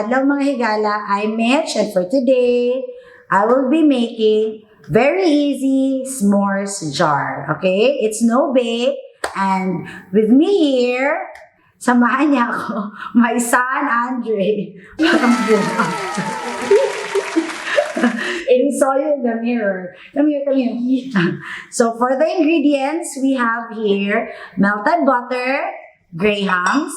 adlaw mga higala, I'm Mich, and for today, I will be making very easy s'mores jar. Okay? It's no bake, and with me here, samahan niya ako, my son, Andre. And saw you in the mirror. Come here, come here. So for the ingredients, we have here melted butter, grahams,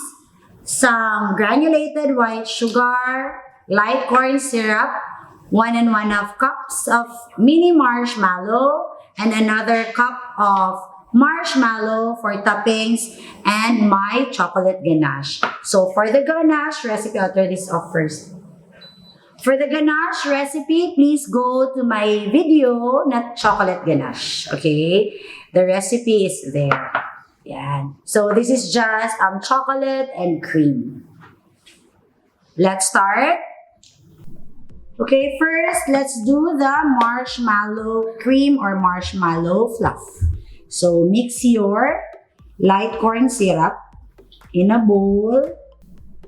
some granulated white sugar, light corn syrup, 1 1/2 cups of mini marshmallow, and another cup of marshmallow for toppings, and my chocolate ganache. So for the ganache recipe, I'll turn this off first. For the ganache recipe, please go to my video, not chocolate ganache. Okay? The recipe is there. Yan. So this is just chocolate and cream. Let's start. Okay, first, let's do the marshmallow cream or marshmallow fluff. So mix your light corn syrup in a bowl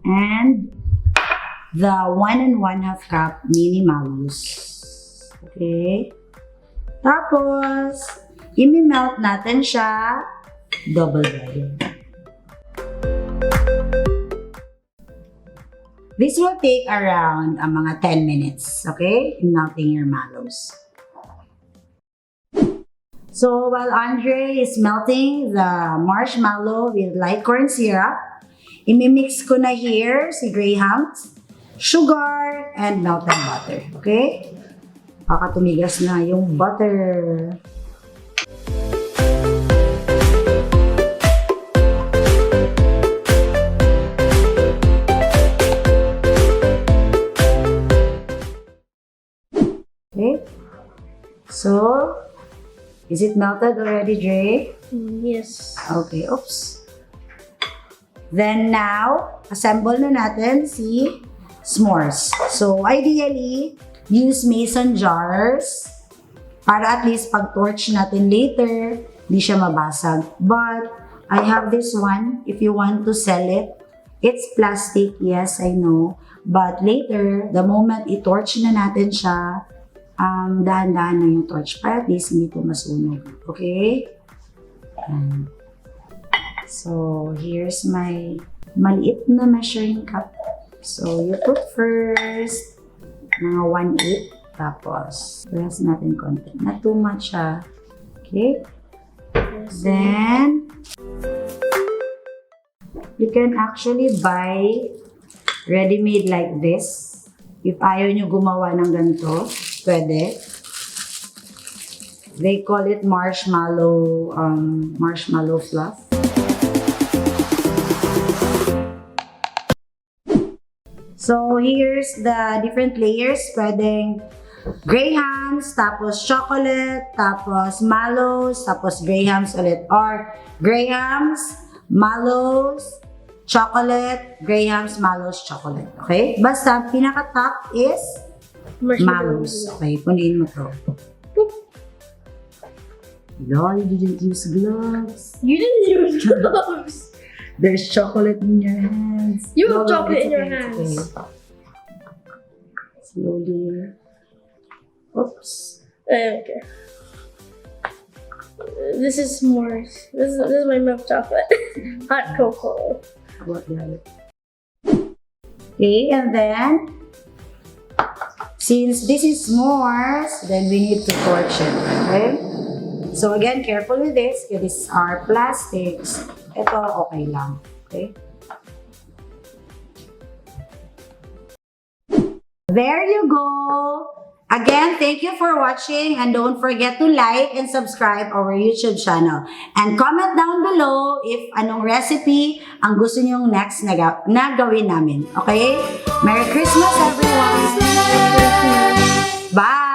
and the 1 1/2 cup mini mallows. Okay? Tapos, imi-melt natin siya double-boiled. This will take around mga 10 minutes, okay? In melting your mallows. So, while Andre is melting the marshmallow with light corn syrup, imi-mix ko na here si grahams, sugar, and melted butter. Okay? Baka tumigas na yung butter. Okay? So, is it melted already, Dre? Yes. Okay, oops. Then now, assemble na natin si s'mores. So, ideally, use mason jars para at least pag torch natin later, di siya mabasag. But, I have this one, if you want to sell it. It's plastic, yes, I know. But later, the moment i-torch na natin siya, dahan-dahan na yung torch para at least hindi ito masunog. Okay? Ayan. So, here's my maliit na measuring cup. So, you put first mga 1/8. Tapos, press natin konti. Not too much Okay? Then, you can actually buy ready-made like this. If ayaw nyo gumawa ng ganito, pwede. They call it marshmallow fluff. So, here's the different layers. Pwedeng grahams, tapos chocolate, tapos mallows, tapos grahams ulit. Or grahams, mallows, chocolate, grahams, mallows, chocolate. Okay? Basta, pinaka-top is mallows. Okay, punin mo to. No, you didn't use gloves. You didn't use gloves. There's chocolate in your hands. You have chocolate in your hands. Okay. Slowly. Oops. Okay. This is s'mores. This is my milk chocolate. Hot cocoa. What the? Okay, and then since this is s'mores, then we need to torch it. Okay. So again, careful with this. These are plastics. Ito, okay lang. Okay? There you go! Again, thank you for watching and don't forget to like and subscribe our YouTube channel. And comment down below if anong recipe ang gusto nyong next na gawin namin. Okay? Merry Christmas, everyone! Bye!